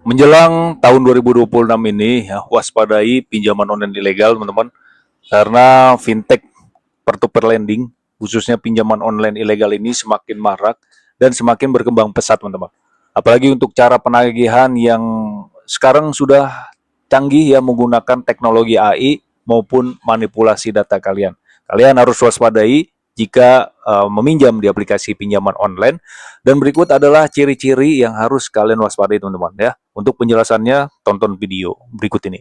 Menjelang tahun 2026 ini, ya, waspadai pinjaman online ilegal, teman-teman. Karena fintech peer-to-peer lending, khususnya pinjaman online ilegal ini semakin marak dan semakin berkembang pesat, teman-teman. Apalagi untuk cara penagihan yang sekarang sudah canggih ya menggunakan teknologi AI maupun manipulasi data kalian. Kalian harus waspadai jika meminjam di aplikasi pinjaman online. Dan berikut adalah ciri-ciri yang harus kalian waspadai, teman-teman ya. Untuk penjelasannya, tonton video berikut ini.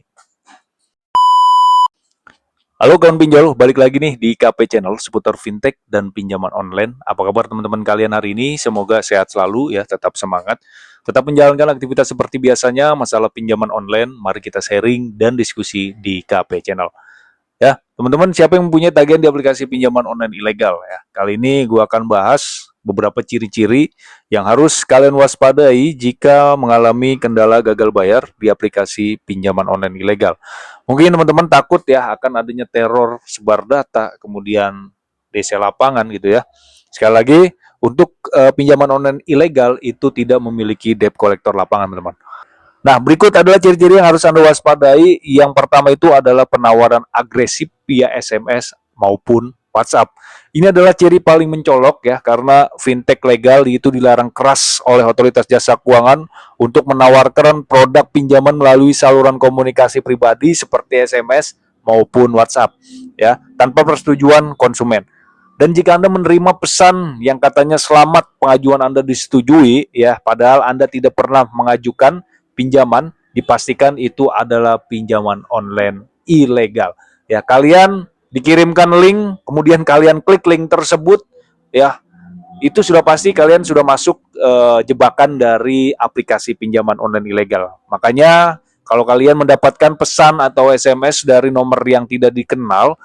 Halo kawan pinjol, balik lagi nih di KP Channel seputar fintech dan pinjaman online. Apa kabar teman-teman kalian hari ini? Semoga sehat selalu ya, tetap semangat. Tetap menjalankan aktivitas seperti biasanya, masalah pinjaman online, mari kita sharing dan diskusi di KP Channel. Ya, teman-teman siapa yang mempunyai tagihan di aplikasi pinjaman online ilegal ya? Kali ini gue akan bahas beberapa ciri-ciri yang harus kalian waspadai jika mengalami kendala gagal bayar di aplikasi pinjaman online ilegal. Mungkin teman-teman takut ya akan adanya teror sebar data, kemudian DC lapangan gitu ya. Sekali lagi, untuk pinjaman online ilegal itu tidak memiliki debt collector lapangan, teman-teman. Nah, berikut adalah ciri-ciri yang harus Anda waspadai. Yang pertama itu adalah penawaran agresif via SMS maupun WhatsApp. Ini adalah ciri paling mencolok ya, karena fintech legal itu dilarang keras oleh otoritas jasa keuangan untuk menawarkan produk pinjaman melalui saluran komunikasi pribadi seperti SMS maupun WhatsApp ya, tanpa persetujuan konsumen. Dan jika Anda menerima pesan yang katanya selamat pengajuan Anda disetujui ya, padahal Anda tidak pernah mengajukan pinjaman, dipastikan itu adalah pinjaman online ilegal. Ya, kalian dikirimkan link, kemudian kalian klik link tersebut, ya, itu sudah pasti kalian sudah masuk jebakan dari aplikasi pinjaman online ilegal. Makanya kalau kalian mendapatkan pesan atau SMS dari nomor yang tidak dikenal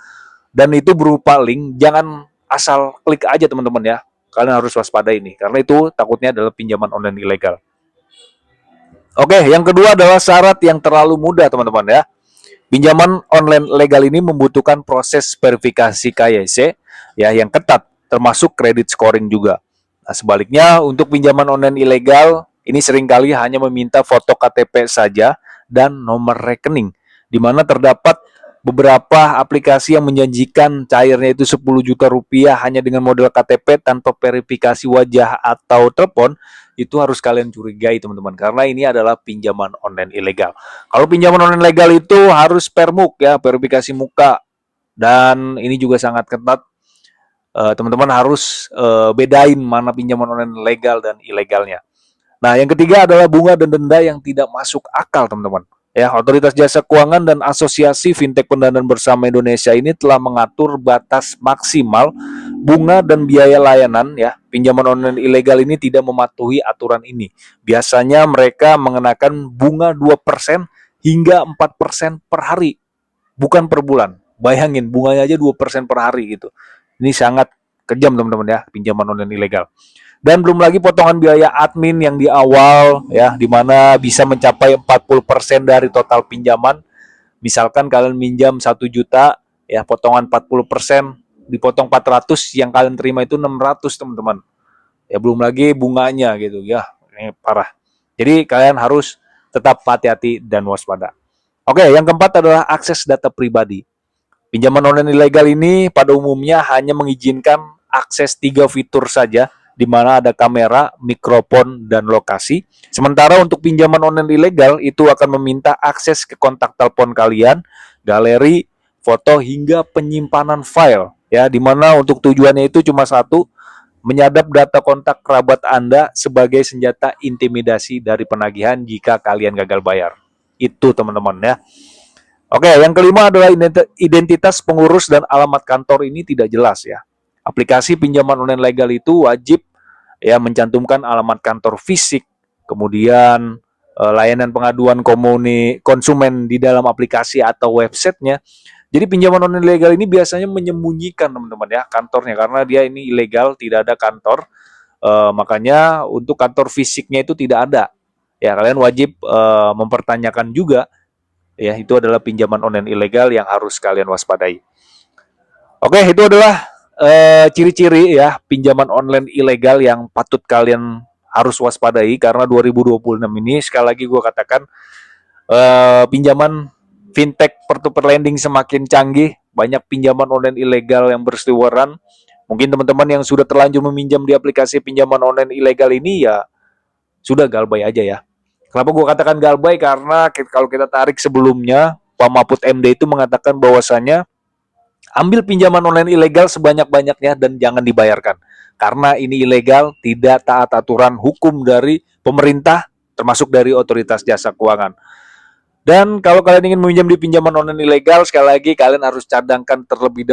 dan itu berupa link, jangan asal klik aja teman-teman ya. Kalian harus waspada ini karena itu takutnya adalah pinjaman online ilegal. Oke, yang kedua adalah syarat yang terlalu mudah, teman-teman ya. Pinjaman online legal ini membutuhkan proses verifikasi KYC ya yang ketat, termasuk kredit scoring juga. Nah, sebaliknya untuk pinjaman online ilegal ini seringkali hanya meminta foto KTP saja dan nomor rekening, di mana terdapat beberapa aplikasi yang menjanjikan cairnya itu 10 juta rupiah hanya dengan model KTP tanpa verifikasi wajah atau telepon. Itu harus kalian curigai teman-teman, karena ini adalah pinjaman online ilegal. Kalau pinjaman online legal itu harus permuk ya, verifikasi muka, dan ini juga sangat ketat. Teman-teman harus bedain mana pinjaman online legal dan ilegalnya. Nah, yang ketiga adalah bunga dan denda yang tidak masuk akal, teman-teman. Ya, Otoritas Jasa Keuangan dan Asosiasi Fintech Pendanaan Bersama Indonesia ini telah mengatur batas maksimal bunga dan biaya layanan ya. Pinjaman online ilegal ini tidak mematuhi aturan ini. Biasanya mereka mengenakan bunga 2% hingga 4% per hari, bukan per bulan. Bayangin, bunganya aja 2% per hari gitu. Ini sangat kejam teman-teman ya, pinjaman online ilegal. Dan belum lagi potongan biaya admin yang di awal ya, di mana bisa mencapai 40% dari total pinjaman. Misalkan kalian minjam 1 juta ya, potongan 40%, dipotong 400, yang kalian terima itu 600 teman-teman. Ya belum lagi bunganya gitu ya. Ini parah. Jadi kalian harus tetap hati-hati dan waspada. Oke, yang keempat adalah akses data pribadi. Pinjaman online ilegal ini pada umumnya hanya mengizinkan akses 3 fitur saja, di mana ada kamera, mikrofon, dan lokasi. Sementara untuk pinjaman online ilegal itu akan meminta akses ke kontak telepon kalian, galeri, foto, hingga penyimpanan file. Ya, di mana untuk tujuannya itu cuma satu, menyadap data kontak kerabat Anda sebagai senjata intimidasi dari penagihan jika kalian gagal bayar. Itu teman-teman ya. Oke, yang kelima adalah identitas pengurus dan alamat kantor ini tidak jelas ya. Aplikasi pinjaman online legal itu wajib ya mencantumkan alamat kantor fisik, kemudian layanan pengaduan konsumen di dalam aplikasi atau websitenya. Jadi pinjaman online legal ini biasanya menyembunyikan teman-teman ya kantornya, karena dia ini ilegal, tidak ada kantor. Makanya untuk kantor fisiknya itu tidak ada. Ya, kalian wajib mempertanyakan juga ya, itu adalah pinjaman online ilegal yang harus kalian waspadai. Oke, itu adalah ciri-ciri ya pinjaman online ilegal yang patut kalian harus waspadai karena 2026 ini sekali lagi gue katakan pinjaman fintech peer-to-peer lending semakin canggih, banyak pinjaman online ilegal yang berseliweran. Mungkin teman-teman yang sudah terlanjur meminjam di aplikasi pinjaman online ilegal ini ya sudah galbay aja ya. Kenapa gue katakan galbay? Karena kalau kita tarik sebelumnya, Pak Mahfud MD itu mengatakan bahwasannya ambil pinjaman online ilegal sebanyak-banyaknya dan jangan dibayarkan. Karena ini ilegal, tidak taat aturan hukum dari pemerintah, termasuk dari otoritas jasa keuangan. Dan kalau kalian ingin meminjam di pinjaman online ilegal, sekali lagi kalian harus cadangkan terlebih dahulu